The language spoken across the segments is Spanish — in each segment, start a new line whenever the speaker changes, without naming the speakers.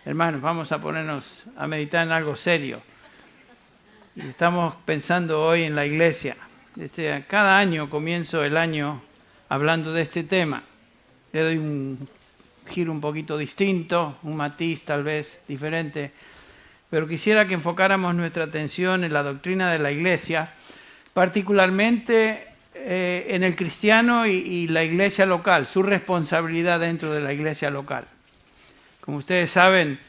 Hermanos, vamos a ponernos a meditar en algo serio. Y estamos pensando hoy en la iglesia. Cada año comienzo el año hablando de este tema. Le doy un giro un poquito distinto, un matiz tal vez diferente. Pero quisiera que enfocáramos nuestra atención en la doctrina de la iglesia, particularmente en el cristiano y la iglesia local, su responsabilidad dentro de la iglesia local. Como ustedes saben,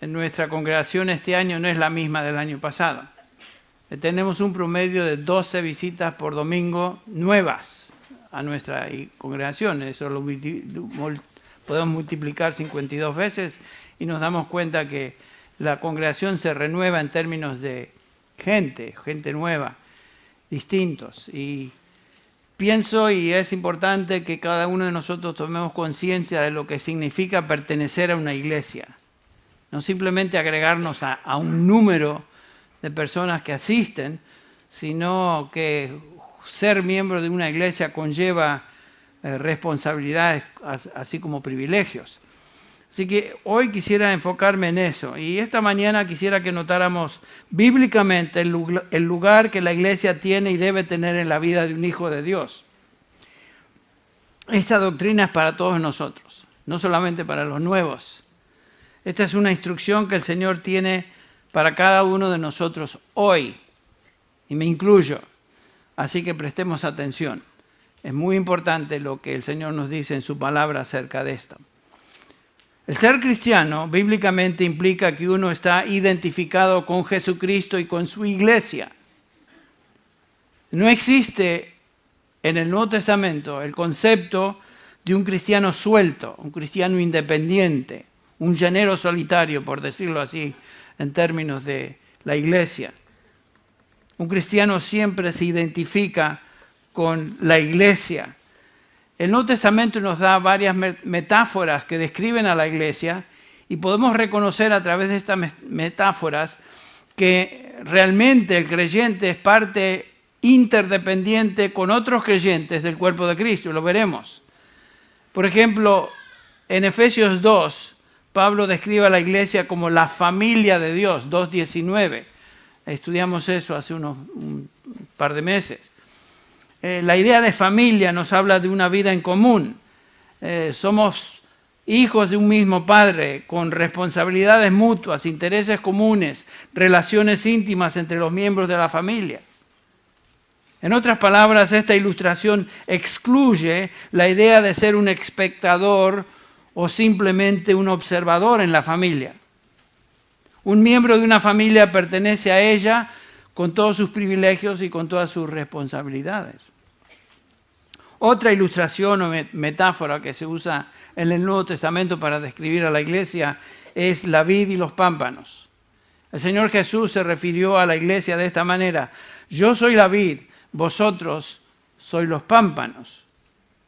en nuestra congregación este año no es la misma del año pasado. Tenemos un promedio de 12 visitas por domingo nuevas a nuestra congregación. Eso lo podemos multiplicar 52 veces y nos damos cuenta que la congregación se renueva en términos de gente nueva, distintos. Y pienso, y es importante que cada uno de nosotros tomemos conciencia de lo que significa pertenecer a una iglesia. No simplemente agregarnos a un número de personas que asisten, sino que ser miembro de una iglesia conlleva responsabilidades, así como privilegios. Así que hoy quisiera enfocarme en eso. Y esta mañana quisiera que notáramos bíblicamente el lugar que la iglesia tiene y debe tener en la vida de un hijo de Dios. Esta doctrina es para todos nosotros, no solamente para los nuevos. Esta es una instrucción que el Señor tiene para cada uno de nosotros hoy, y me incluyo. Así que prestemos atención. Es muy importante lo que el Señor nos dice en su palabra acerca de esto. El ser cristiano bíblicamente implica que uno está identificado con Jesucristo y con su iglesia. No existe en el Nuevo Testamento el concepto de un cristiano suelto, un cristiano independiente, un llanero solitario, por decirlo así, en términos de la iglesia. Un cristiano siempre se identifica con la iglesia. El Nuevo Testamento nos da varias metáforas que describen a la iglesia y podemos reconocer a través de estas metáforas que realmente el creyente es parte interdependiente con otros creyentes del cuerpo de Cristo, y lo veremos. Por ejemplo, en Efesios 2, Pablo describe a la iglesia como la familia de Dios, 2:19. Estudiamos eso hace un par de meses. La idea de familia nos habla de una vida en común. Somos hijos de un mismo padre, con responsabilidades mutuas, intereses comunes, relaciones íntimas entre los miembros de la familia. En otras palabras, esta ilustración excluye la idea de ser un espectador o simplemente un observador en la familia. Un miembro de una familia pertenece a ella con todos sus privilegios y con todas sus responsabilidades. Otra ilustración o metáfora que se usa en el Nuevo Testamento para describir a la iglesia es la vid y los pámpanos. El Señor Jesús se refirió a la iglesia de esta manera: yo soy la vid, vosotros sois los pámpanos.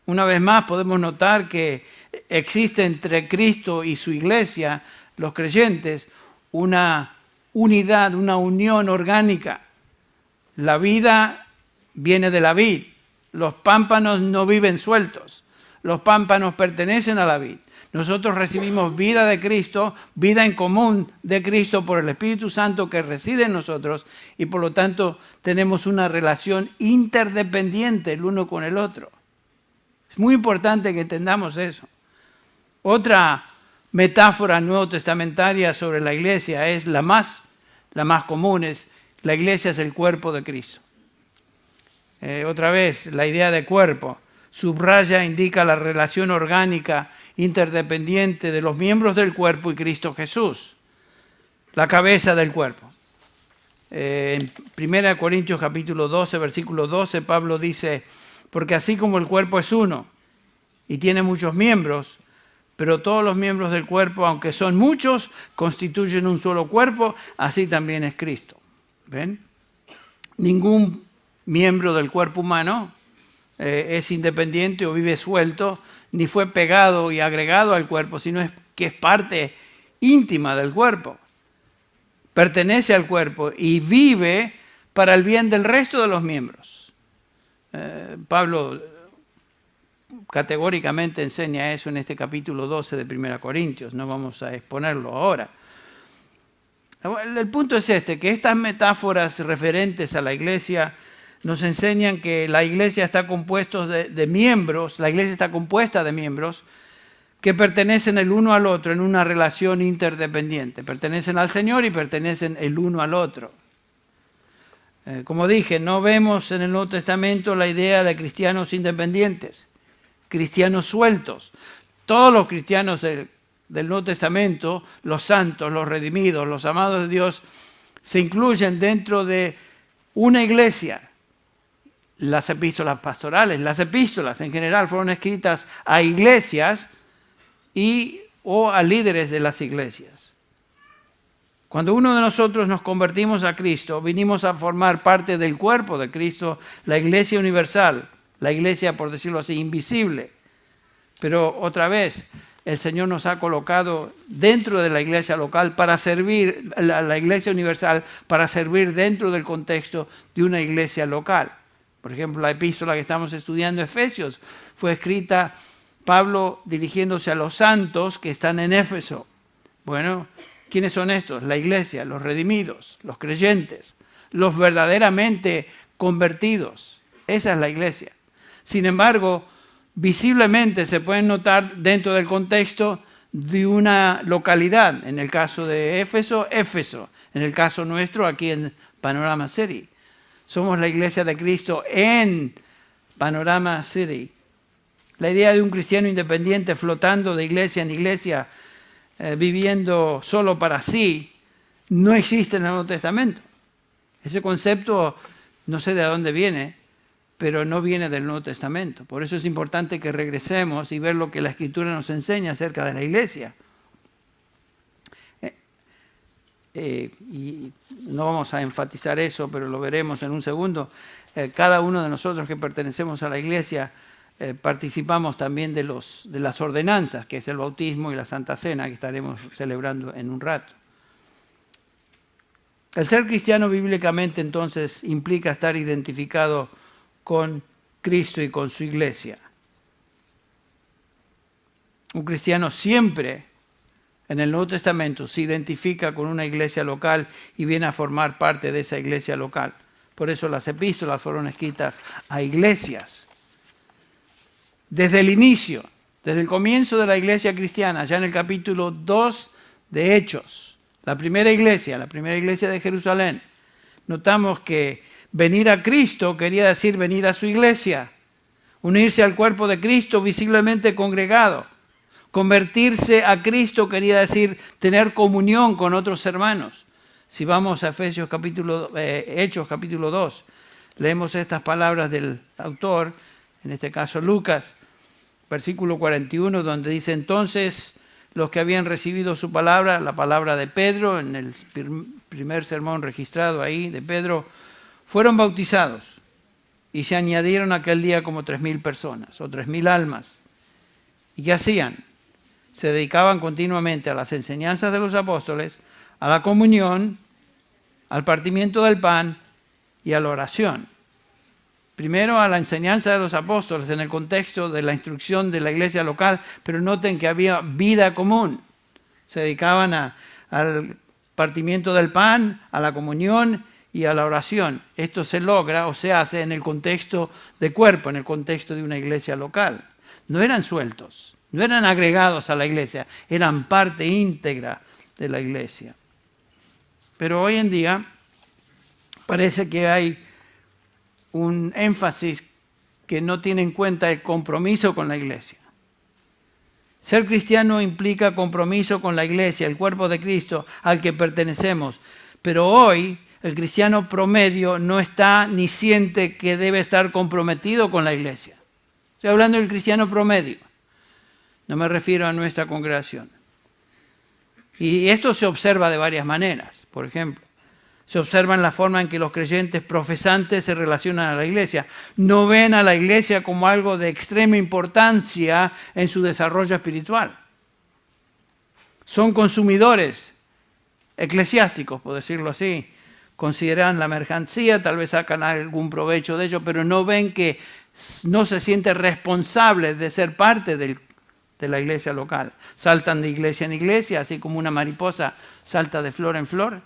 Una vez más podemos notar que existe entre Cristo y su iglesia, los creyentes, una unidad, una unión orgánica. La vida viene de la vid. Los pámpanos no viven sueltos. Los pámpanos pertenecen a la vid. Nosotros recibimos vida de Cristo, vida en común de Cristo por el Espíritu Santo que reside en nosotros, y por lo tanto tenemos una relación interdependiente el uno con el otro. Es muy importante que entendamos eso. Otra metáfora nuevo testamentaria sobre la iglesia es la más común, es la iglesia es el cuerpo de Cristo. Otra vez, la idea de cuerpo subraya, indica la relación orgánica interdependiente de los miembros del cuerpo y Cristo Jesús, la cabeza del cuerpo. En 1 Corintios capítulo 12, versículo 12, Pablo dice: porque así como el cuerpo es uno y tiene muchos miembros, pero todos los miembros del cuerpo, aunque son muchos, constituyen un solo cuerpo, así también es Cristo. ¿Ven? Ningún miembro del cuerpo humano es independiente o vive suelto, ni fue pegado y agregado al cuerpo, sino que es parte íntima del cuerpo. Pertenece al cuerpo y vive para el bien del resto de los miembros. Pablo categóricamente enseña eso en este capítulo 12 de 1 Corintios. No vamos a exponerlo ahora. El punto es que estas metáforas referentes a la iglesia nos enseñan que la iglesia está compuesta de miembros, la iglesia está compuesta de miembros que pertenecen el uno al otro en una relación interdependiente. Pertenecen al Señor y pertenecen el uno al otro. Como dije, no vemos en el Nuevo Testamento la idea de cristianos independientes, cristianos sueltos. Todos los cristianos del Nuevo Testamento, los santos, los redimidos, los amados de Dios, se incluyen dentro de una iglesia. Las epístolas pastorales, las epístolas en general fueron escritas a iglesias o a líderes de las iglesias. Cuando uno de nosotros nos convertimos a Cristo, vinimos a formar parte del cuerpo de Cristo, la iglesia universal, la iglesia, por decirlo así, invisible. Pero otra vez, el Señor nos ha colocado dentro de la iglesia local para servir, la iglesia universal, para servir dentro del contexto de una iglesia local. Por ejemplo, la epístola que estamos estudiando, Efesios, fue escrita Pablo dirigiéndose a los santos que están en Éfeso. Bueno, ¿quiénes son estos? La iglesia, los redimidos, los creyentes, los verdaderamente convertidos. Esa es la iglesia. Sin embargo, visiblemente se pueden notar dentro del contexto de una localidad. En el caso de Éfeso, Éfeso. En el caso nuestro, aquí en Panorama City. Somos la iglesia de Cristo en Panorama City. La idea de un cristiano independiente flotando de iglesia en iglesia, viviendo solo para sí, no existe en el Nuevo Testamento. Ese concepto no sé de dónde viene, pero no viene del Nuevo Testamento. Por eso es importante que regresemos y ver lo que la Escritura nos enseña acerca de la iglesia. Y no vamos a enfatizar eso, pero lo veremos en un segundo. Cada uno de nosotros que pertenecemos a la iglesia participamos también de las ordenanzas, que es el bautismo y la Santa Cena, que estaremos celebrando en un rato. El ser cristiano bíblicamente entonces implica estar identificado con Cristo y con su iglesia. Un cristiano siempre en el Nuevo Testamento se identifica con una iglesia local y viene a formar parte de esa iglesia local. Por eso las epístolas fueron escritas a iglesias. Desde el inicio, desde el comienzo de la iglesia cristiana, ya en el capítulo 2 de Hechos, la primera iglesia de Jerusalén, notamos que venir a Cristo quería decir venir a su iglesia, unirse al cuerpo de Cristo visiblemente congregado. Convertirse a Cristo quería decir tener comunión con otros hermanos. Si vamos a Hechos capítulo 2, leemos estas palabras del autor, en este caso Lucas, versículo 41, donde dice: entonces los que habían recibido su palabra, la palabra de Pedro, en el primer sermón registrado ahí de Pedro, fueron bautizados y se añadieron aquel día como 3,000 personas o 3,000 almas. ¿Y qué hacían? Se dedicaban continuamente a las enseñanzas de los apóstoles, a la comunión, al partimiento del pan y a la oración. Primero a la enseñanza de los apóstoles en el contexto de la instrucción de la iglesia local, pero noten que había vida común. Se dedicaban al partimiento del pan, a la comunión y a la oración. Esto se logra o se hace en el contexto de cuerpo, en el contexto de una iglesia local. No eran sueltos. No eran agregados a la iglesia, eran parte íntegra de la iglesia. Pero hoy en día parece que hay un énfasis que no tiene en cuenta el compromiso con la iglesia. Ser cristiano implica compromiso con la iglesia, el cuerpo de Cristo al que pertenecemos. Pero hoy el cristiano promedio no está ni siente que debe estar comprometido con la iglesia. Estoy hablando del cristiano promedio. No me refiero a nuestra congregación. Y esto se observa de varias maneras. Por ejemplo, se observa en la forma en que los creyentes profesantes se relacionan a la iglesia. No ven a la iglesia como algo de extrema importancia en su desarrollo espiritual. Son consumidores eclesiásticos, por decirlo así, consideran la mercancía, tal vez sacan algún provecho de ello, pero no ven que no se sienten responsables de ser parte de la iglesia local. Saltan de iglesia en iglesia, así como una mariposa salta de flor en flor.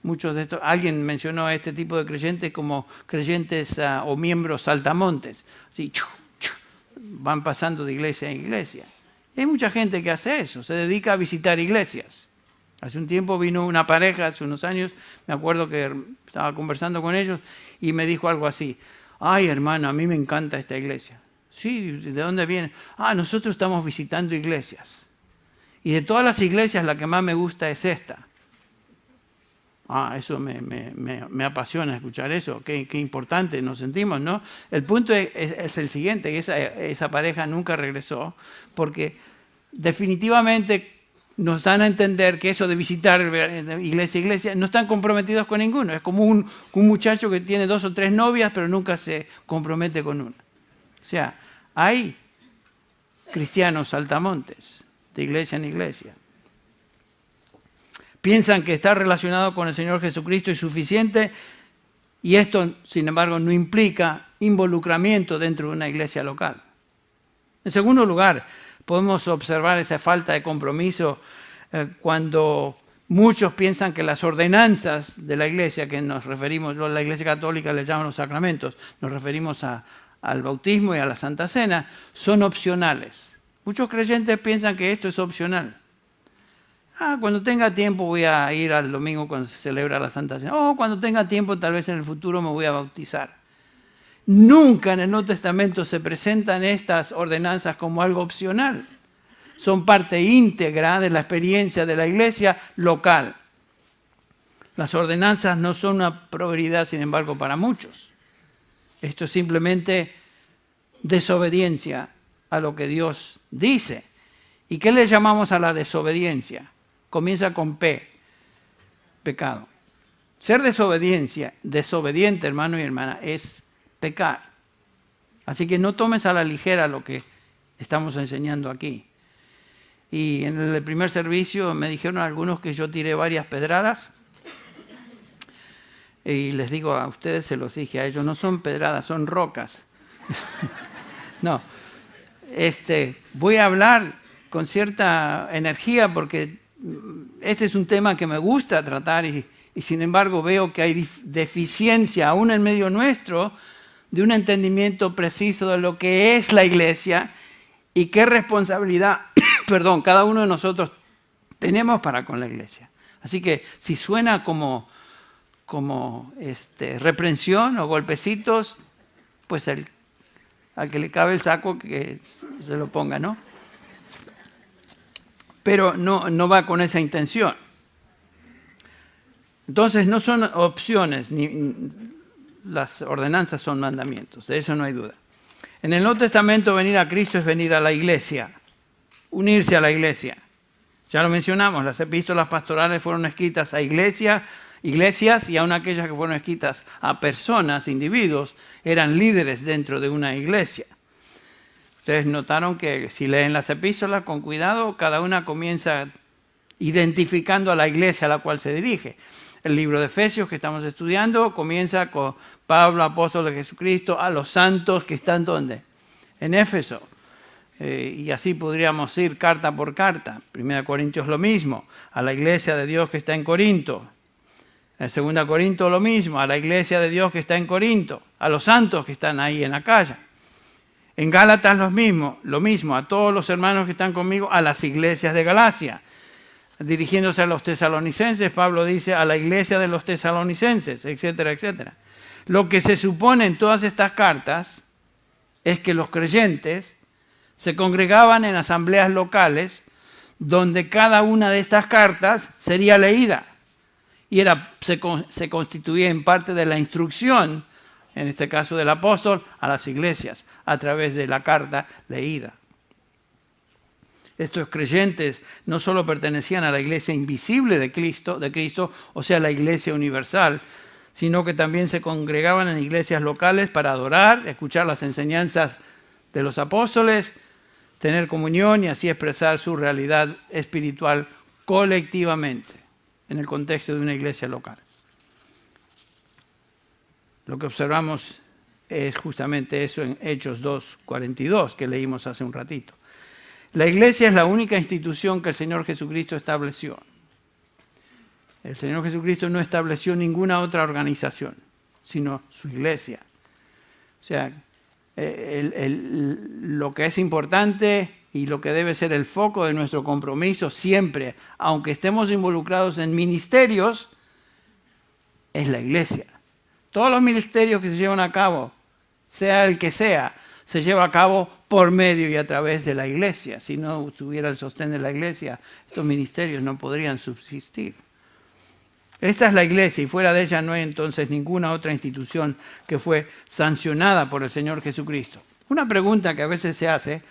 Muchos de estos, alguien mencionó a este tipo de creyentes como creyentes o miembros saltamontes. Así, van pasando de iglesia en iglesia. Y hay mucha gente que hace eso, se dedica a visitar iglesias. Hace un tiempo vino una pareja, hace unos años, me acuerdo que estaba conversando con ellos y me dijo algo así: ay, hermano, a mí me encanta esta iglesia. Sí, ¿de dónde viene? Nosotros estamos visitando iglesias. Y de todas las iglesias, la que más me gusta es esta. Eso me apasiona escuchar eso. Qué importante nos sentimos, ¿no? El punto es el siguiente, que esa pareja nunca regresó, porque definitivamente nos dan a entender que eso de visitar iglesia a iglesia, no están comprometidos con ninguno. Es como un muchacho que tiene 2 o 3 novias, pero nunca se compromete con una. O sea, hay cristianos saltamontes, de iglesia en iglesia. Piensan que estar relacionado con el Señor Jesucristo es suficiente, y esto, sin embargo, no implica involucramiento dentro de una iglesia local. En segundo lugar, podemos observar esa falta de compromiso cuando muchos piensan que las ordenanzas de la iglesia, que nos referimos, la iglesia católica le llaman los sacramentos, nos referimos al bautismo y a la Santa Cena, son opcionales. Muchos creyentes piensan que esto es opcional. Cuando tenga tiempo voy a ir al domingo cuando se celebra la Santa Cena. Cuando tenga tiempo, tal vez en el futuro me voy a bautizar. Nunca en el Nuevo Testamento se presentan estas ordenanzas como algo opcional. Son parte íntegra de la experiencia de la iglesia local. Las ordenanzas no son una prioridad, sin embargo, para muchos. Esto es simplemente desobediencia a lo que Dios dice. ¿Y qué le llamamos a la desobediencia? Comienza con P, pecado. Ser desobediente, hermano y hermana, es pecar. Así que no tomes a la ligera lo que estamos enseñando aquí. Y en el primer servicio me dijeron algunos que yo tiré varias pedradas. Y les digo a ustedes, se los dije a ellos, no son pedradas, son rocas. No, voy a hablar con cierta energía porque este es un tema que me gusta tratar y sin embargo veo que hay deficiencia aún en medio nuestro de un entendimiento preciso de lo que es la iglesia y qué responsabilidad, cada uno de nosotros tenemos para con la iglesia. Así que si suena como reprensión o golpecitos, pues al que le cabe el saco que se lo ponga, ¿no? Pero no va con esa intención. Entonces no son opciones, las ordenanzas son mandamientos, de eso no hay duda. En el Nuevo Testamento venir a Cristo es venir a la iglesia, unirse a la iglesia. Ya lo mencionamos, las epístolas pastorales fueron escritas a iglesias y aun aquellas que fueron escritas a personas, individuos, eran líderes dentro de una iglesia. Ustedes notaron que si leen las epístolas con cuidado, cada una comienza identificando a la iglesia a la cual se dirige. El libro de Efesios que estamos estudiando comienza con Pablo, apóstol de Jesucristo, a los santos que están ¿dónde? En Éfeso. Y así podríamos ir carta por carta. 1 Corintios lo mismo, a la iglesia de Dios que está en Corinto. En 2 Corintios lo mismo, a la iglesia de Dios que está en Corinto, a los santos que están ahí en Acaya. En Gálatas lo mismo, a todos los hermanos que están conmigo, a las iglesias de Galacia. Dirigiéndose a los tesalonicenses, Pablo dice a la iglesia de los tesalonicenses, etcétera, etcétera. Lo que se supone en todas estas cartas es que los creyentes se congregaban en asambleas locales donde cada una de estas cartas sería leída. Y se constituía en parte de la instrucción, en este caso del apóstol, a las iglesias, a través de la carta leída. Estos creyentes no solo pertenecían a la iglesia invisible de Cristo, o sea, la iglesia universal, sino que también se congregaban en iglesias locales para adorar, escuchar las enseñanzas de los apóstoles, tener comunión y así expresar su realidad espiritual colectivamente en el contexto de una iglesia local. Lo que observamos es justamente eso en Hechos 2:42 que leímos hace un ratito. La iglesia es la única institución que el Señor Jesucristo estableció. El Señor Jesucristo no estableció ninguna otra organización, sino su iglesia. O sea, lo que es importante y lo que debe ser el foco de nuestro compromiso siempre, aunque estemos involucrados en ministerios, es la iglesia. Todos los ministerios que se llevan a cabo, sea el que sea, se lleva a cabo por medio y a través de la iglesia. Si no tuviera el sostén de la iglesia, estos ministerios no podrían subsistir. Esta es la iglesia y fuera de ella no hay entonces ninguna otra institución que fue sancionada por el Señor Jesucristo. Una pregunta que a veces se hace,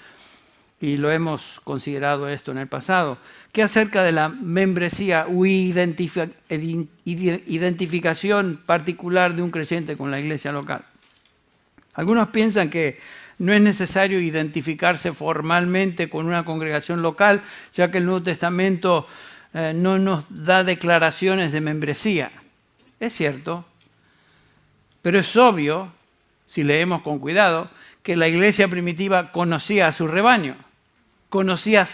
y lo hemos considerado esto en el pasado, ¿qué acerca de la membresía u identificación particular de un creyente con la iglesia local? Algunos piensan que no es necesario identificarse formalmente con una congregación local, ya que el Nuevo Testamento no nos da declaraciones de membresía. Es cierto, pero es obvio, si leemos con cuidado, que la iglesia primitiva conocía a su rebaño, conocía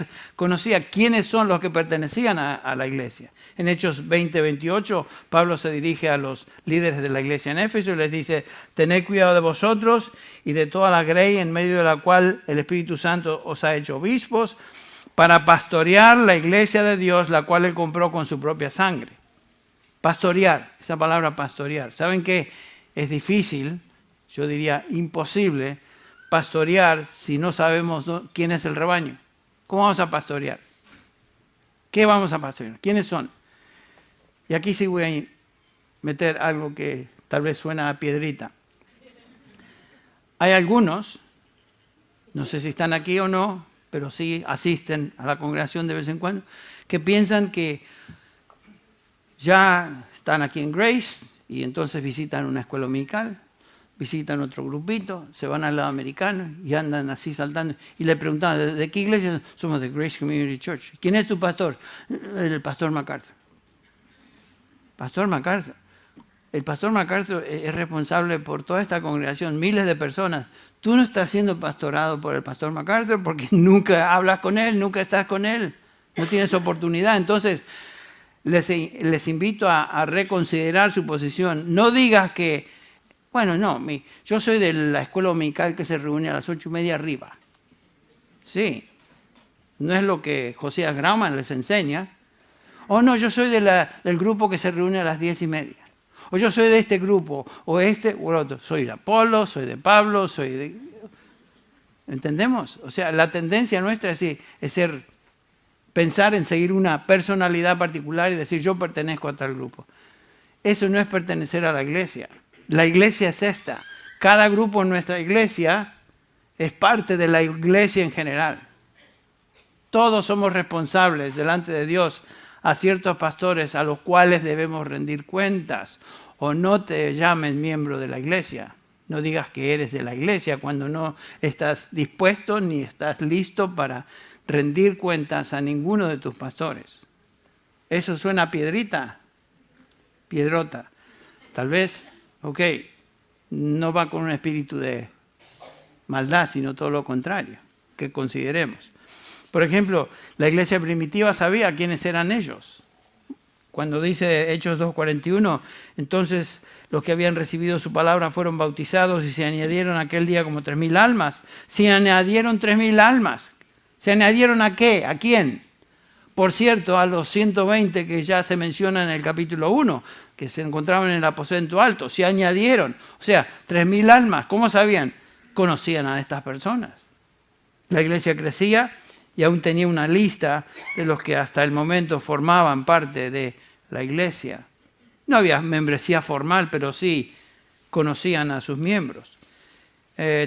quiénes son los que pertenecían a la iglesia. En Hechos 20:28, Pablo se dirige a los líderes de la iglesia en Éfeso y les dice: tened cuidado de vosotros y de toda la grey en medio de la cual el Espíritu Santo os ha hecho obispos, para pastorear la iglesia de Dios, la cual Él compró con su propia sangre. Pastorear, esa palabra pastorear. ¿Saben qué? Es difícil, yo diría imposible, pastorear si no sabemos quién es el rebaño. ¿Cómo vamos a pastorear? ¿Qué vamos a pastorear? ¿Quiénes son? Y aquí sí voy a meter algo que tal vez suena a piedrita. Hay algunos, no sé si están aquí o no, pero sí asisten a la congregación de vez en cuando, que piensan que ya están aquí en Grace y entonces visitan una escuela dominical, visitan otro grupito, se van al lado americano y andan así saltando. Y le preguntaban, ¿de qué iglesia? Somos de Grace Community Church. ¿Quién es tu pastor? El pastor MacArthur. Pastor MacArthur. El pastor MacArthur es responsable por toda esta congregación, miles de personas. Tú no estás siendo pastorado por el pastor MacArthur porque nunca hablas con él, nunca estás con él, no tienes oportunidad. Entonces, les invito a reconsiderar su posición. No digas que, bueno, no, yo soy de la escuela dominical que se reúne a las 8:30 arriba. Sí, no es lo que Josías Grauman les enseña. O no, yo soy del grupo que se reúne a las 10:30. O yo soy de este grupo, o este, o el otro. Soy de Apolo, soy de Pablo, soy de... ¿Entendemos? O sea, la tendencia nuestra es pensar en seguir una personalidad particular y decir, yo pertenezco a tal grupo. Eso no es pertenecer a la iglesia. La iglesia es esta. Cada grupo en nuestra iglesia es parte de la iglesia en general. Todos somos responsables delante de Dios a ciertos pastores a los cuales debemos rendir cuentas. O no te llames miembro de la iglesia. No digas que eres de la iglesia cuando no estás dispuesto ni estás listo para rendir cuentas a ninguno de tus pastores. ¿Eso suena a piedrita? Piedrota. Tal vez, ok, no va con un espíritu de maldad, sino todo lo contrario, que consideremos. Por ejemplo, la iglesia primitiva sabía quiénes eran ellos. Cuando dice Hechos 2:41, entonces los que habían recibido su palabra fueron bautizados y se añadieron aquel día como 3,000 almas. Se añadieron 3,000 almas. ¿Se añadieron a qué? ¿A quién? Por cierto, a los 120 que ya se menciona en el capítulo 1, que se encontraban en el aposento alto, se añadieron. O sea, 3,000 almas. ¿Cómo sabían? Conocían a estas personas. La iglesia crecía y aún tenía una lista de los que hasta el momento formaban parte de la iglesia. No había membresía formal, pero sí conocían a sus miembros.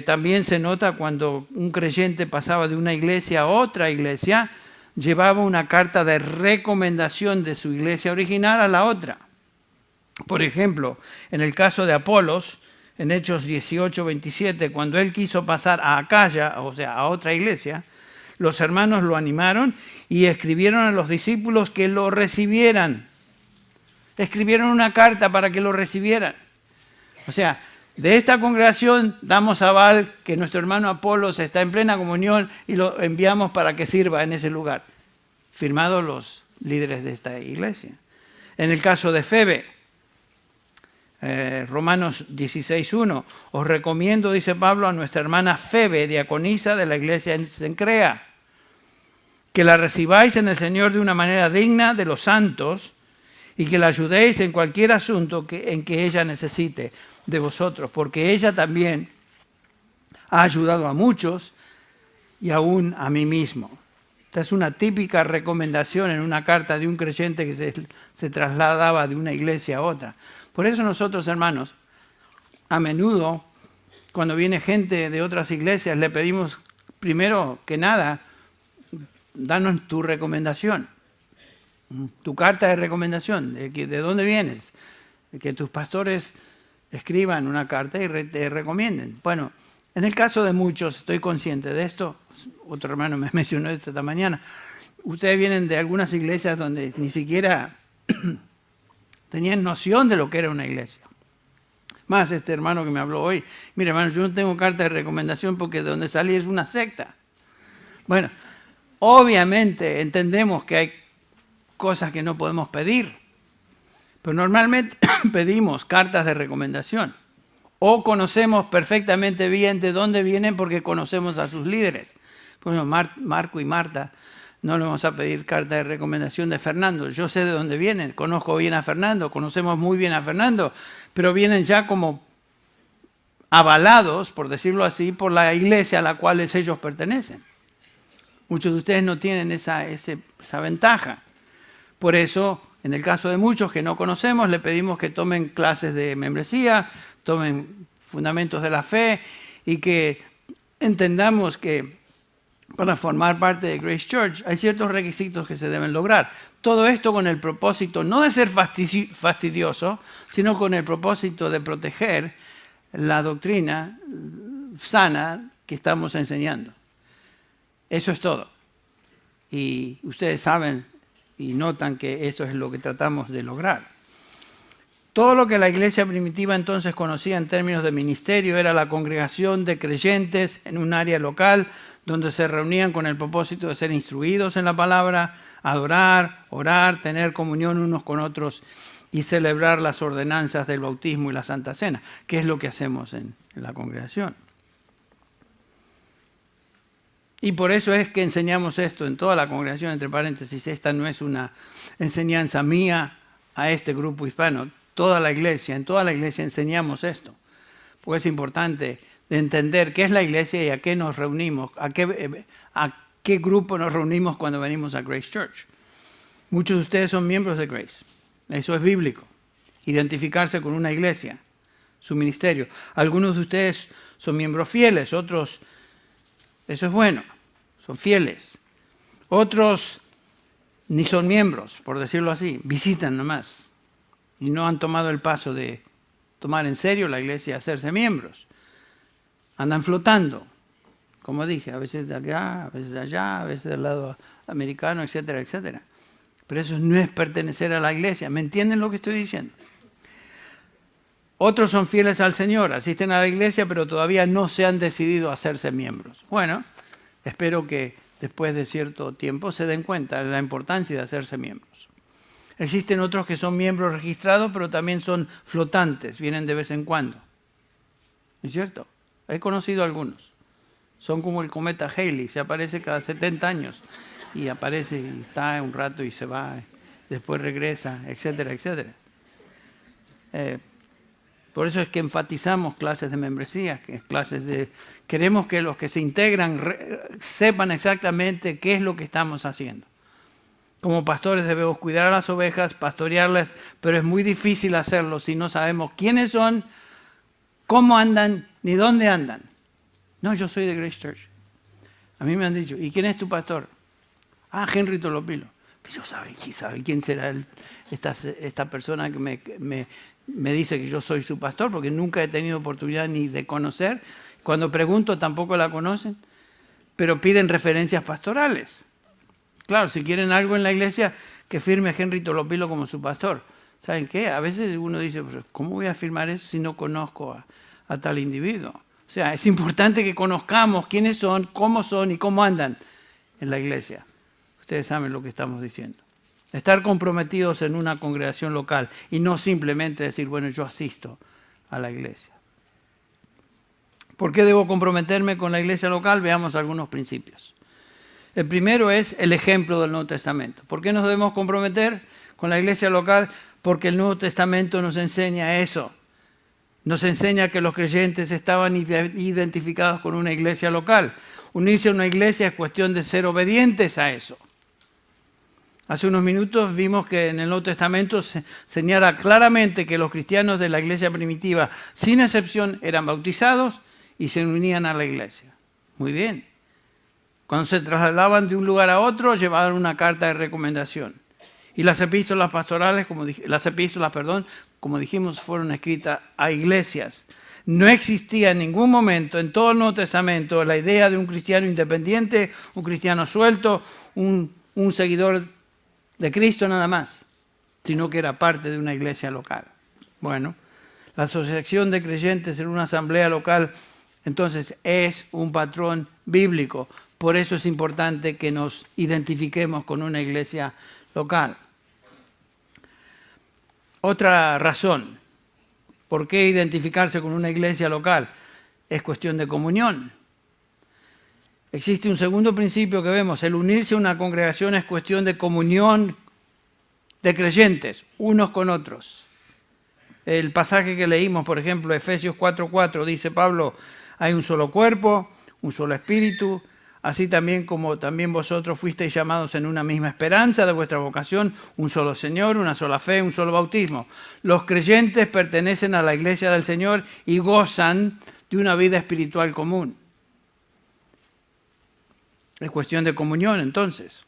También se nota cuando un creyente pasaba de una iglesia a otra iglesia, llevaba una carta de recomendación de su iglesia original a la otra. Por ejemplo, en el caso de Apolos, en Hechos 18:27, cuando él quiso pasar a Acaya, o sea, a otra iglesia, los hermanos lo animaron y escribieron a los discípulos que lo recibieran. Escribieron una carta para que lo recibieran. O sea, de esta congregación damos aval que nuestro hermano Apolos está en plena comunión y lo enviamos para que sirva en ese lugar. Firmados los líderes de esta iglesia. En el caso de Febe, Romanos 16:1, os recomiendo, dice Pablo, a nuestra hermana Febe, diaconisa de la iglesia en Cencrea, que la recibáis en el Señor de una manera digna de los santos y que la ayudéis en cualquier asunto en que ella necesite de vosotros, porque ella también ha ayudado a muchos y aún a mí mismo. Esta es una típica recomendación en una carta de un creyente que se trasladaba de una iglesia a otra. Por eso nosotros, hermanos, a menudo, cuando viene gente de otras iglesias, le pedimos primero que nada, danos tu recomendación, tu carta de recomendación, de dónde vienes, que tus pastores escriban una carta y te recomienden. Bueno, en el caso de muchos, estoy consciente de esto, otro hermano me mencionó esto esta mañana, ustedes vienen de algunas iglesias donde ni siquiera tenían noción de lo que era una iglesia. Más este hermano que me habló hoy, mire hermano, yo no tengo carta de recomendación porque de donde salí es una secta. Bueno, obviamente entendemos que hay cosas que no podemos pedir, pero normalmente pedimos cartas de recomendación o conocemos perfectamente bien de dónde vienen porque conocemos a sus líderes. Por ejemplo, Marco y Marta, no le vamos a pedir carta de recomendación de Fernando. Yo sé de dónde vienen, conozco bien a Fernando, conocemos muy bien a Fernando, pero vienen ya como avalados, por decirlo así, por la iglesia a la cual ellos pertenecen. Muchos de ustedes no tienen esa ventaja. Por eso, en el caso de muchos que no conocemos, le pedimos que tomen clases de membresía, tomen fundamentos de la fe y que entendamos que para formar parte de Grace Church hay ciertos requisitos que se deben lograr. Todo esto con el propósito no de ser fastidioso, sino con el propósito de proteger la doctrina sana que estamos enseñando. Eso es todo. Y ustedes saben y notan que eso es lo que tratamos de lograr. Todo lo que la iglesia primitiva entonces conocía en términos de ministerio era la congregación de creyentes en un área local donde se reunían con el propósito de ser instruidos en la palabra, adorar, orar, tener comunión unos con otros y celebrar las ordenanzas del bautismo y la Santa Cena, que es lo que hacemos en la congregación. Y por eso es que enseñamos esto en toda la congregación, entre paréntesis, esta no es una enseñanza mía a este grupo hispano, en toda la iglesia enseñamos esto, porque es importante de entender qué es la iglesia y a qué nos reunimos, a qué grupo nos reunimos cuando venimos a Grace Church. Muchos de ustedes son miembros de Grace, eso es bíblico, identificarse con una iglesia, su ministerio. Algunos de ustedes son miembros fieles, otros, eso es bueno, son fieles. Otros ni son miembros, por decirlo así, visitan nomás y no han tomado el paso de tomar en serio la iglesia y hacerse miembros. Andan flotando, como dije, a veces de acá, a veces de allá, a veces del lado americano, etcétera, etcétera. Pero eso no es pertenecer a la iglesia. ¿Me entienden lo que estoy diciendo? Otros son fieles al Señor, asisten a la iglesia, pero todavía no se han decidido a hacerse miembros. Bueno, espero que después de cierto tiempo se den cuenta de la importancia de hacerse miembros. Existen otros que son miembros registrados, pero también son flotantes, vienen de vez en cuando. ¿No es cierto? He conocido algunos. Son como el cometa Halley, se aparece cada 70 años y aparece y está un rato y se va, después regresa, etcétera, etcétera. Por eso es que enfatizamos clases de membresía, queremos que los que se integran sepan exactamente qué es lo que estamos haciendo. Como pastores debemos cuidar a las ovejas, pastorearlas, pero es muy difícil hacerlo si no sabemos quiénes son, cómo andan, ni dónde andan. No, yo soy de Grace Church. A mí me han dicho, ¿y quién es tu pastor? Ah, Henry Tolopilo. Pues yo sabe quién será esta persona que me dice que yo soy su pastor, porque nunca he tenido oportunidad ni de conocer. Cuando pregunto tampoco la conocen, pero piden referencias pastorales. Claro, si quieren algo en la iglesia, que firme a Henry Tolopilo como su pastor. ¿Saben qué? A veces uno dice, ¿cómo voy a afirmar eso si no conozco a tal individuo? O sea, es importante que conozcamos quiénes son y cómo andan en la iglesia. Ustedes saben lo que estamos diciendo. Estar comprometidos en una congregación local y no simplemente decir, bueno, yo asisto a la iglesia. ¿Por qué debo comprometerme con la iglesia local? Veamos algunos principios. El primero es el ejemplo del Nuevo Testamento. ¿Por qué nos debemos comprometer con la iglesia local? Porque el Nuevo Testamento nos enseña eso. Nos enseña que los creyentes estaban identificados con una iglesia local. Unirse a una iglesia es cuestión de ser obedientes a eso. Hace unos minutos vimos que en el Nuevo Testamento se señala claramente que los cristianos de la iglesia primitiva, sin excepción, eran bautizados y se unían a la iglesia. Muy bien. Cuando se trasladaban de un lugar a otro, llevaban una carta de recomendación. Y las epístolas pastorales, como dijimos, fueron escritas a iglesias. No existía en ningún momento en todo el Nuevo Testamento la idea de un cristiano independiente, un cristiano suelto, un seguidor de Cristo nada más, sino que era parte de una iglesia local. Bueno, la asociación de creyentes en una asamblea local, entonces, es un patrón bíblico. Por eso es importante que nos identifiquemos con una iglesia local. Otra razón, ¿por qué identificarse con una iglesia local? Es cuestión de comunión. Existe un segundo principio que vemos, el unirse a una congregación es cuestión de comunión de creyentes, unos con otros. El pasaje que leímos, por ejemplo, Efesios 4:4, dice Pablo, hay un solo cuerpo, un solo espíritu, así también como también vosotros fuisteis llamados en una misma esperanza de vuestra vocación, un solo Señor, una sola fe, un solo bautismo. Los creyentes pertenecen a la iglesia del Señor y gozan de una vida espiritual común. Es cuestión de comunión, entonces.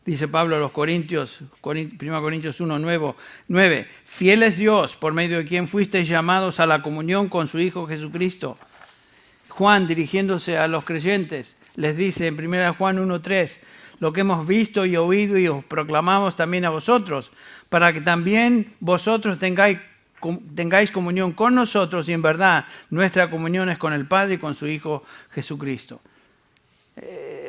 Dice Pablo a los Corintios, 1 Corintios 1:9, fiel es Dios, por medio de quien fuisteis llamados a la comunión con su Hijo Jesucristo. Juan, dirigiéndose a los creyentes, les dice en 1 Juan 1:3, lo que hemos visto y oído y os proclamamos también a vosotros, para que también vosotros tengáis comunión con nosotros y en verdad nuestra comunión es con el Padre y con su Hijo Jesucristo.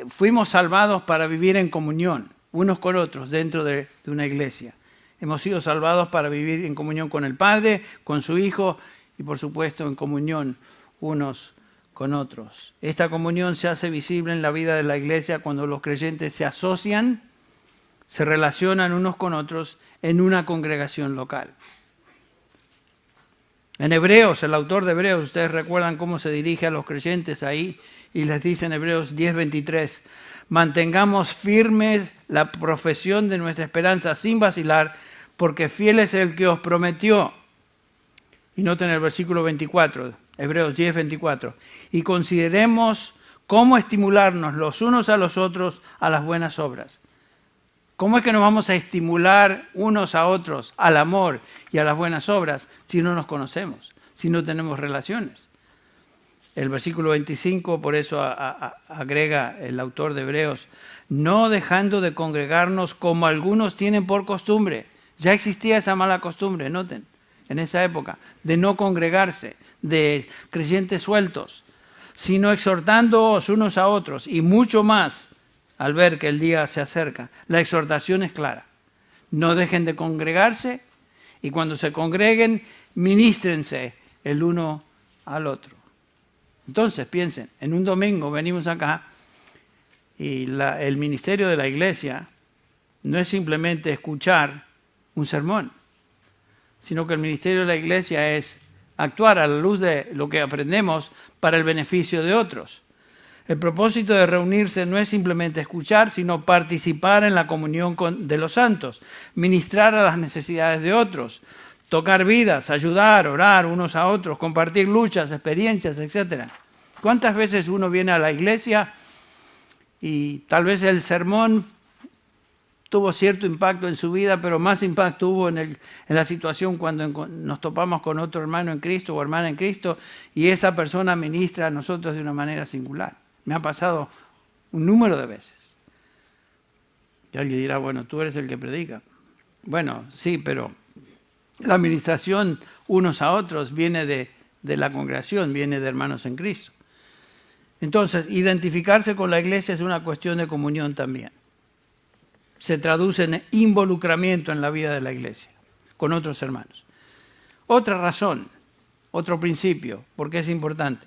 Fuimos salvados para vivir en comunión unos con otros dentro de una iglesia. Hemos sido salvados para vivir en comunión con el Padre, con su Hijo y por supuesto en comunión unos con otros. Esta comunión se hace visible en la vida de la iglesia cuando los creyentes se asocian, se relacionan unos con otros en una congregación local. En Hebreos, el autor de Hebreos, ustedes recuerdan cómo se dirige a los creyentes ahí y les dice en Hebreos 10:23, mantengamos firmes la profesión de nuestra esperanza sin vacilar, porque fiel es el que os prometió. Y noten el versículo 24, Hebreos 10:24, y consideremos cómo estimularnos los unos a los otros a las buenas obras. ¿Cómo es que nos vamos a estimular unos a otros al amor y a las buenas obras si no nos conocemos, si no tenemos relaciones? El versículo 25, por eso agrega el autor de Hebreos, no dejando de congregarnos como algunos tienen por costumbre. Ya existía esa mala costumbre, noten, en esa época, de no congregarse, de creyentes sueltos, sino exhortándoos unos a otros y mucho más al ver que el día se acerca. La exhortación es clara. No dejen de congregarse y cuando se congreguen, ministrense el uno al otro. Entonces, piensen, en un domingo venimos acá y el ministerio de la iglesia no es simplemente escuchar un sermón, sino que el ministerio de la iglesia es actuar a la luz de lo que aprendemos para el beneficio de otros. El propósito de reunirse no es simplemente escuchar, sino participar en la comunión de los santos, ministrar a las necesidades de otros, tocar vidas, ayudar, orar unos a otros, compartir luchas, experiencias, etc. ¿Cuántas veces uno viene a la iglesia y tal vez el sermón tuvo cierto impacto en su vida, pero más impacto hubo en la situación cuando nos topamos con otro hermano en Cristo o hermana en Cristo y esa persona ministra a nosotros de una manera singular? Me ha pasado un número de veces. Y alguien dirá, bueno, tú eres el que predica. Bueno, sí, pero la administración unos a otros viene de la congregación, viene de hermanos en Cristo. Entonces, identificarse con la iglesia es una cuestión de comunión también. Se traduce en involucramiento en la vida de la iglesia, con otros hermanos. Otra razón, otro principio, porque es importante.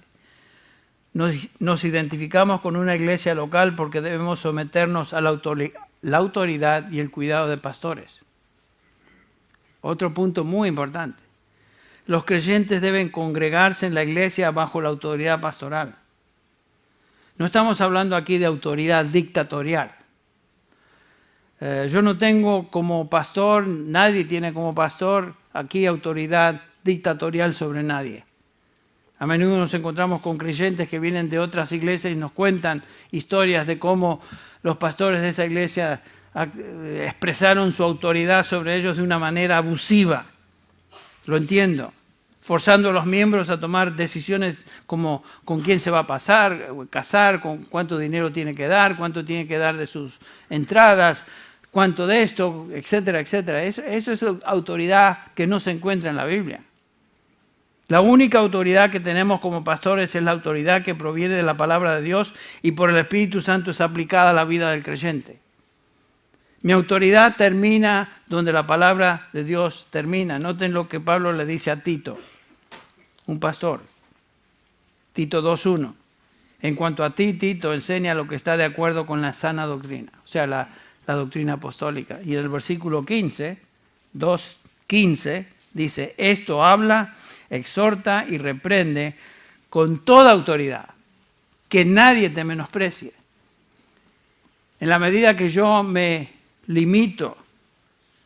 Nos identificamos con una iglesia local porque debemos someternos a la autoridad y el cuidado de pastores. Otro punto muy importante. Los creyentes deben congregarse en la iglesia bajo la autoridad pastoral. No estamos hablando aquí de autoridad dictatorial. Yo no tengo como pastor, nadie tiene como pastor aquí autoridad dictatorial sobre nadie. A menudo nos encontramos con creyentes que vienen de otras iglesias y nos cuentan historias de cómo los pastores de esa iglesia expresaron su autoridad sobre ellos de una manera abusiva. Lo entiendo. Forzando a los miembros a tomar decisiones como con quién se va a casar, con cuánto dinero tiene que dar, cuánto tiene que dar de sus entradas, cuánto de esto, etcétera, etcétera. Eso es autoridad que no se encuentra en la Biblia. La única autoridad que tenemos como pastores es la autoridad que proviene de la palabra de Dios y por el Espíritu Santo es aplicada a la vida del creyente. Mi autoridad termina donde la palabra de Dios termina. Noten lo que Pablo le dice a Tito, un pastor. Tito 2:1. En cuanto a ti, Tito, enseña lo que está de acuerdo con la sana doctrina, o sea, la doctrina apostólica. Y en el versículo 15, 2:15, dice, esto habla, exhorta y reprende con toda autoridad, que nadie te menosprecie. En la medida que yo me limito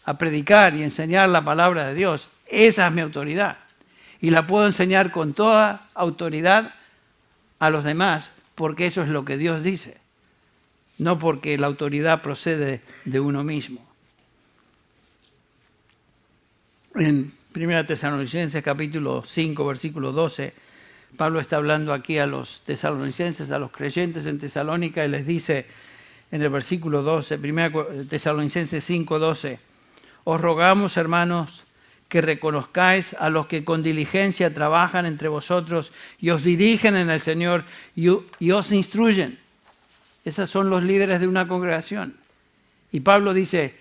a predicar y enseñar la palabra de Dios, esa es mi autoridad. Y la puedo enseñar con toda autoridad a los demás, porque eso es lo que Dios dice, no porque la autoridad procede de uno mismo. En 1 Tesalonicenses capítulo 5, versículo 12, Pablo está hablando aquí a los tesalonicenses, a los creyentes en Tesalónica, y les dice en el versículo 12, 1 Tesalonicenses 5, 12, os rogamos, hermanos, que reconozcáis a los que con diligencia trabajan entre vosotros y os dirigen en el Señor y os instruyen. Esos son los líderes de una congregación. Y Pablo dice,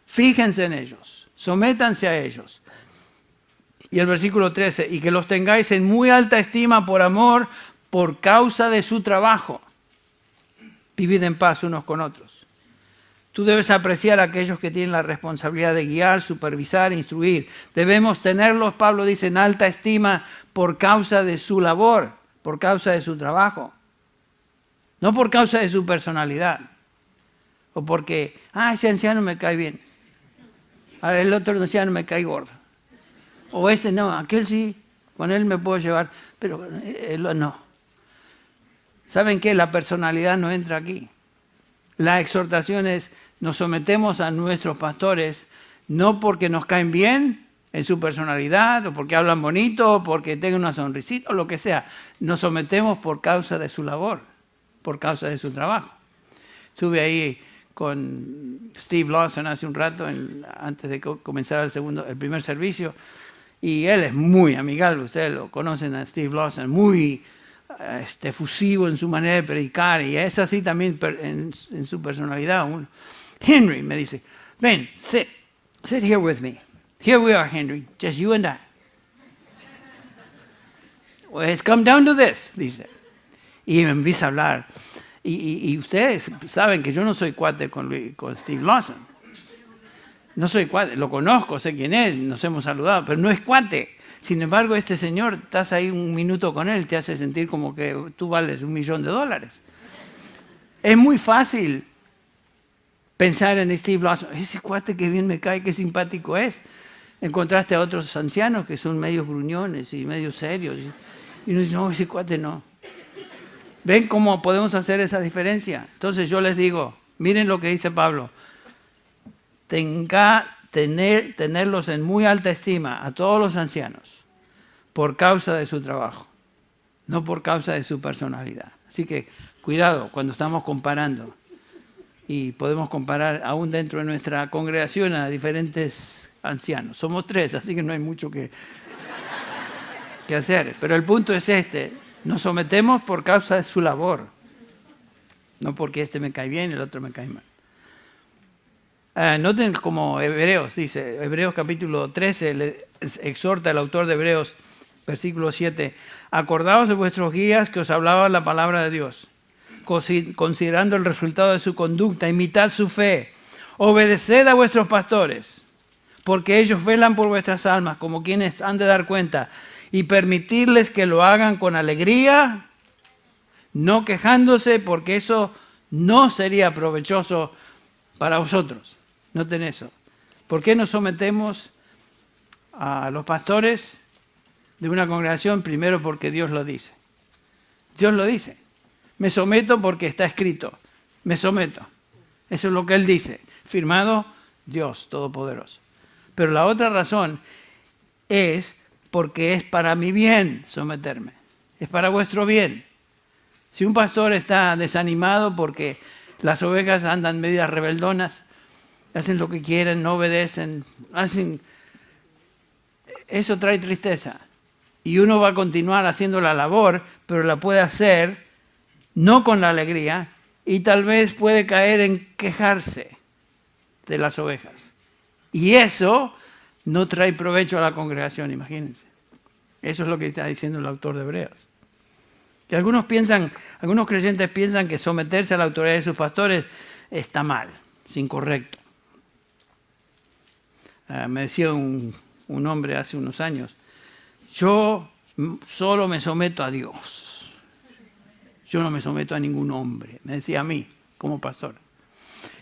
fíjense en ellos, sométanse a ellos. Y el versículo 13, y que los tengáis en muy alta estima por amor, por causa de su trabajo. Vivid en paz unos con otros. Tú debes apreciar a aquellos que tienen la responsabilidad de guiar, supervisar, instruir. Debemos tenerlos, Pablo dice, en alta estima por causa de su labor, por causa de su trabajo. No por causa de su personalidad. O porque, ese anciano me cae bien. El otro anciano me cae gordo. O ese no, aquel sí, con él me puedo llevar, pero él no. ¿Saben qué? La personalidad no entra aquí. La exhortación es, nos sometemos a nuestros pastores, no porque nos caen bien en su personalidad, o porque hablan bonito, o porque tengan una sonrisita, o lo que sea. Nos sometemos por causa de su labor, por causa de su trabajo. Estuve ahí con Steve Lawson hace un rato, antes de comenzar el primer servicio, y él es muy amigable, ustedes lo conocen a Steve Lawson, muy efusivo en su manera de predicar, y es así también en su personalidad. Henry me dice, ven, sit here with me. Here we are, Henry, just you and I. Well, it's come down to this, dice. Y me empieza a hablar. Y ustedes saben que yo no soy cuate con Steve Lawson. No soy cuate, lo conozco, sé quién es, nos hemos saludado, pero no es cuate. Sin embargo, este señor, estás ahí un minuto con él, te hace sentir como que tú vales $1,000,000. Es muy fácil pensar en Steve Lawson, ese cuate que bien me cae, qué simpático es. Encontraste a otros ancianos que son medios gruñones y medios serios. Y uno dice, no, ese cuate no. ¿Ven cómo podemos hacer esa diferencia? Entonces yo les digo, miren lo que dice Pablo. Tenerlos en muy alta estima a todos los ancianos por causa de su trabajo, no por causa de su personalidad. Así que cuidado cuando estamos comparando. y podemos comparar aún dentro de nuestra congregación a diferentes ancianos. Somos 3, así que no hay mucho que hacer. Pero el punto es este: nos sometemos por causa de su labor, no porque este me cae bien y el otro me cae mal. Noten como Hebreos dice, Hebreos capítulo 13, le exhorta el autor de Hebreos, versículo 7, acordaos de vuestros guías que os hablaban la palabra de Dios, considerando el resultado de su conducta, imitad su fe, obedeced a vuestros pastores, porque ellos velan por vuestras almas como quienes han de dar cuenta, y permitirles que lo hagan con alegría, no quejándose, porque eso no sería provechoso para vosotros. Noten eso. ¿Por qué nos sometemos a los pastores de una congregación? Primero porque Dios lo dice. Dios lo dice. Me someto porque está escrito. Me someto. Eso es lo que Él dice. Firmado Dios Todopoderoso. Pero la otra razón es porque es para mi bien someterme. Es para vuestro bien. Si un pastor está desanimado porque las ovejas andan medias rebeldonas, hacen lo que quieren, no obedecen, eso trae tristeza. Y uno va a continuar haciendo la labor, pero la puede hacer no con la alegría y tal vez puede caer en quejarse de las ovejas. Y eso no trae provecho a la congregación, imagínense. Eso es lo que está diciendo el autor de Hebreos. Que algunos creyentes piensan que someterse a la autoridad de sus pastores está mal, es incorrecto. Me decía un hombre hace unos años, yo solo me someto a Dios. Yo no me someto a ningún hombre, me decía a mí, como pastor.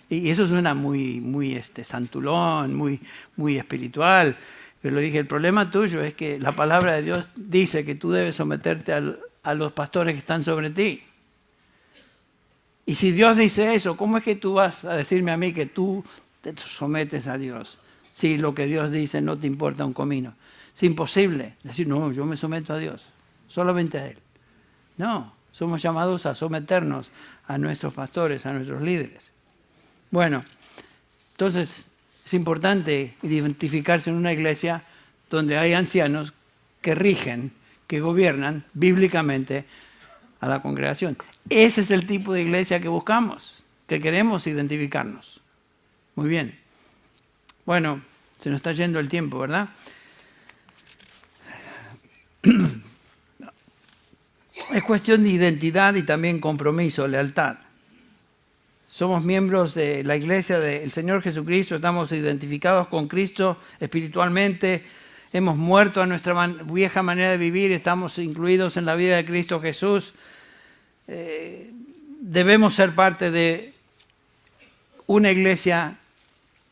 Y eso suena muy santulón, muy espiritual. Pero le dije, el problema tuyo es que la palabra de Dios dice que tú debes someterte a los pastores que están sobre ti. Y si Dios dice eso, ¿cómo es que tú vas a decirme a mí que tú te sometes a Dios? Si lo que Dios dice no te importa un comino. Es imposible decir, no, yo me someto a Dios, solamente a Él. No, somos llamados a someternos a nuestros pastores, a nuestros líderes. Bueno, entonces es importante identificarse en una iglesia donde hay ancianos que rigen, que gobiernan bíblicamente a la congregación. Ese es el tipo de iglesia que buscamos, que queremos identificarnos. Muy bien. Bueno, se nos está yendo el tiempo, ¿verdad? Es cuestión de identidad y también compromiso, lealtad. Somos miembros de la iglesia del Señor Jesucristo, estamos identificados con Cristo espiritualmente, hemos muerto a nuestra vieja manera de vivir, estamos incluidos en la vida de Cristo Jesús. Debemos ser parte de una iglesia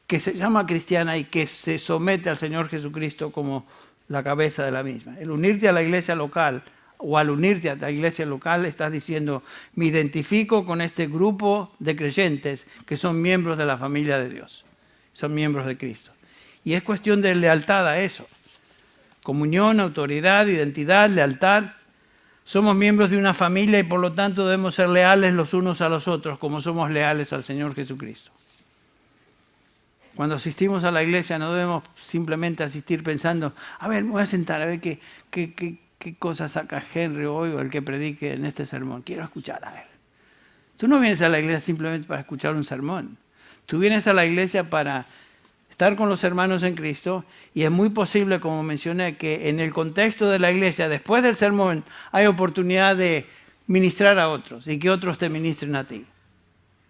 que se llama cristiana y que se somete al Señor Jesucristo como la cabeza de la misma. El unirte a la iglesia local o al unirte a la iglesia local estás diciendo, me identifico con este grupo de creyentes que son miembros de la familia de Dios, son miembros de Cristo. Y es cuestión de lealtad a eso. Comunión, autoridad, identidad, lealtad. Somos miembros de una familia y por lo tanto debemos ser leales los unos a los otros como somos leales al Señor Jesucristo. Cuando asistimos a la iglesia no debemos simplemente asistir pensando, a ver, me voy a sentar a ver qué cosa saca Henry hoy o el que predique en este sermón. Quiero escuchar a él. Tú no vienes a la iglesia simplemente para escuchar un sermón. Tú vienes a la iglesia para estar con los hermanos en Cristo y es muy posible, como mencioné, que en el contexto de la iglesia, después del sermón, hay oportunidad de ministrar a otros y que otros te ministren a ti.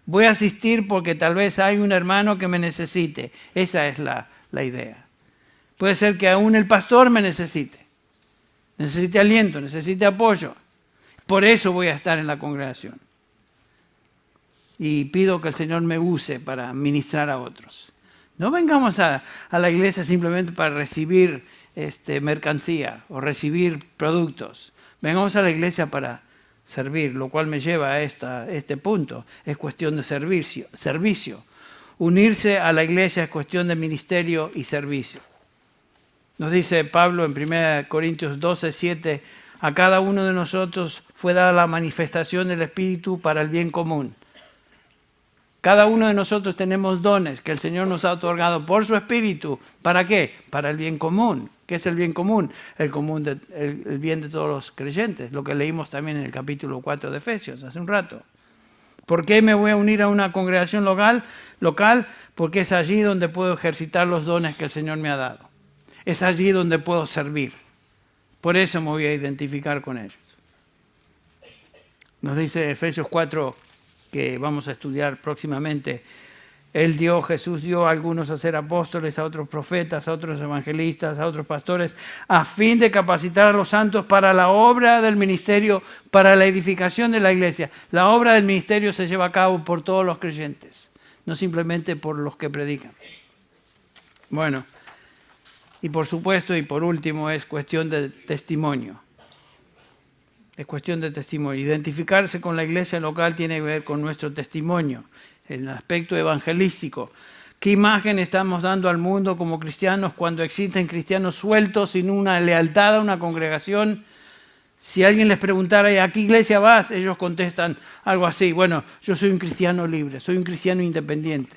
Voy a asistir porque tal vez hay un hermano que me necesite. Esa es la idea. Puede ser que aún el pastor me necesite aliento, necesite apoyo. Por eso voy a estar en la congregación. Y pido que el Señor me use para ministrar a otros. No vengamos a la iglesia simplemente para recibir mercancía o recibir productos. Vengamos a la iglesia para servir, lo cual me lleva a este punto. Es cuestión de servicio. Unirse a la iglesia es cuestión de ministerio y servicio. Nos dice Pablo en 1 Corintios 12, 7, a cada uno de nosotros fue dada la manifestación del Espíritu para el bien común. Cada uno de nosotros tenemos dones que el Señor nos ha otorgado por su Espíritu. ¿Para qué? Para el bien común. ¿Qué es el bien común? El bien de todos los creyentes, lo que leímos también en el capítulo 4 de Efesios hace un rato. ¿Por qué me voy a unir a una congregación local? Porque es allí donde puedo ejercitar los dones que el Señor me ha dado. Es allí donde puedo servir. Por eso me voy a identificar con ellos. Nos dice Efesios 4, que vamos a estudiar próximamente. Jesús dio a algunos a ser apóstoles, a otros profetas, a otros evangelistas, a otros pastores, a fin de capacitar a los santos para la obra del ministerio, para la edificación de la iglesia. La obra del ministerio se lleva a cabo por todos los creyentes, no simplemente por los que predican. Bueno, y por supuesto, y por último, es cuestión de testimonio. Es cuestión de testimonio. Identificarse con la iglesia local tiene que ver con nuestro testimonio, en el aspecto evangelístico. ¿Qué imagen estamos dando al mundo como cristianos cuando existen cristianos sueltos sin una lealtad a una congregación? Si alguien les preguntara, ¿a qué iglesia vas? Ellos contestan algo así: bueno, yo soy un cristiano libre, soy un cristiano independiente,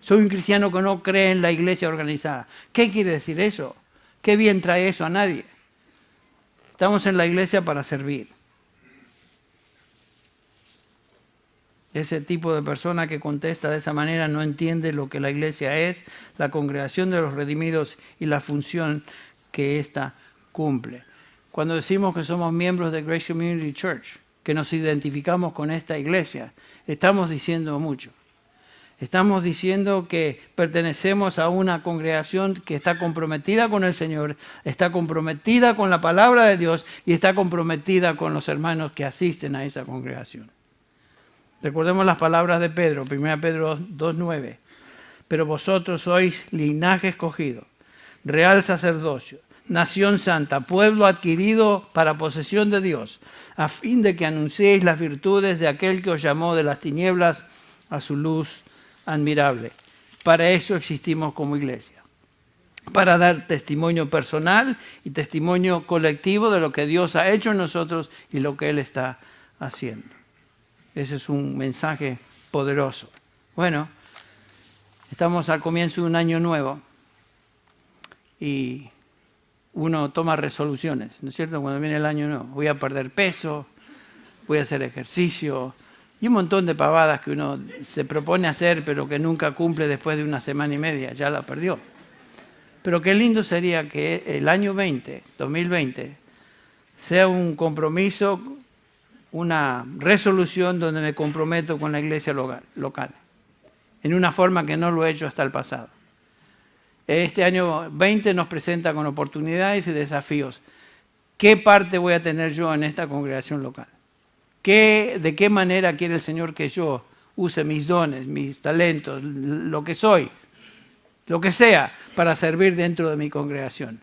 soy un cristiano que no cree en la iglesia organizada. ¿Qué quiere decir eso? ¿Qué bien trae eso a nadie? Estamos en la iglesia para servir. Ese tipo de persona que contesta de esa manera no entiende lo que la iglesia es, la congregación de los redimidos y la función que ésta cumple. Cuando decimos que somos miembros de Grace Community Church, que nos identificamos con esta iglesia, estamos diciendo mucho. Estamos diciendo que pertenecemos a una congregación que está comprometida con el Señor, está comprometida con la palabra de Dios y está comprometida con los hermanos que asisten a esa congregación. Recordemos las palabras de Pedro, 1 Pedro 2:9. Pero vosotros sois linaje escogido, real sacerdocio, nación santa, pueblo adquirido para posesión de Dios, a fin de que anunciéis las virtudes de aquel que os llamó de las tinieblas a su luz admirable. Para eso existimos como iglesia, para dar testimonio personal y testimonio colectivo de lo que Dios ha hecho en nosotros y lo que Él está haciendo. Ese es un mensaje poderoso. Bueno, estamos al comienzo de un año nuevo y uno toma resoluciones, ¿no es cierto? Cuando viene el año nuevo, voy a perder peso, voy a hacer ejercicio y un montón de pavadas que uno se propone hacer pero que nunca cumple después de una semana y media, ya la perdió. Pero qué lindo sería que el año 2020, sea un compromiso, una resolución donde me comprometo con la iglesia local, en una forma que no lo he hecho hasta el pasado. Este año 20 nos presenta con oportunidades y desafíos. ¿Qué parte voy a tener yo en esta congregación local? ¿De qué manera quiere el Señor que yo use mis dones, mis talentos, lo que soy, lo que sea, para servir dentro de mi congregación?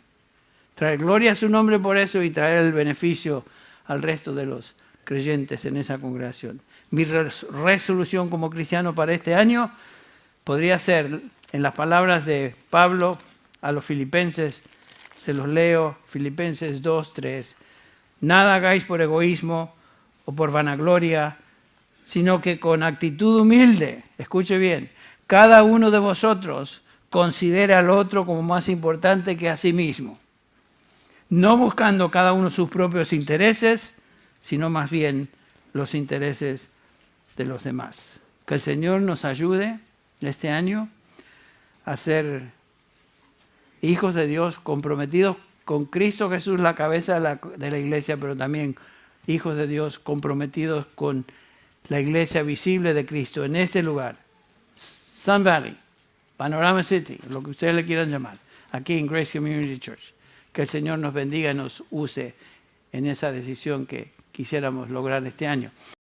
Traer gloria a su nombre por eso y traer el beneficio al resto de los creyentes en esa congregación. Mi resolución como cristiano para este año podría ser, en las palabras de Pablo a los filipenses, se los leo, Filipenses 2:3. Nada hagáis por egoísmo o por vanagloria, sino que con actitud humilde, escuche bien, cada uno de vosotros considere al otro como más importante que a sí mismo, no buscando cada uno sus propios intereses, sino más bien los intereses de los demás. Que el Señor nos ayude este año a ser hijos de Dios comprometidos con Cristo Jesús, la cabeza de la iglesia, pero también hijos de Dios comprometidos con la iglesia visible de Cristo en este lugar, Sun Valley, Panorama City, lo que ustedes le quieran llamar, aquí en Grace Community Church. Que el Señor nos bendiga y nos use en esa decisión que quisiéramos lograr este año.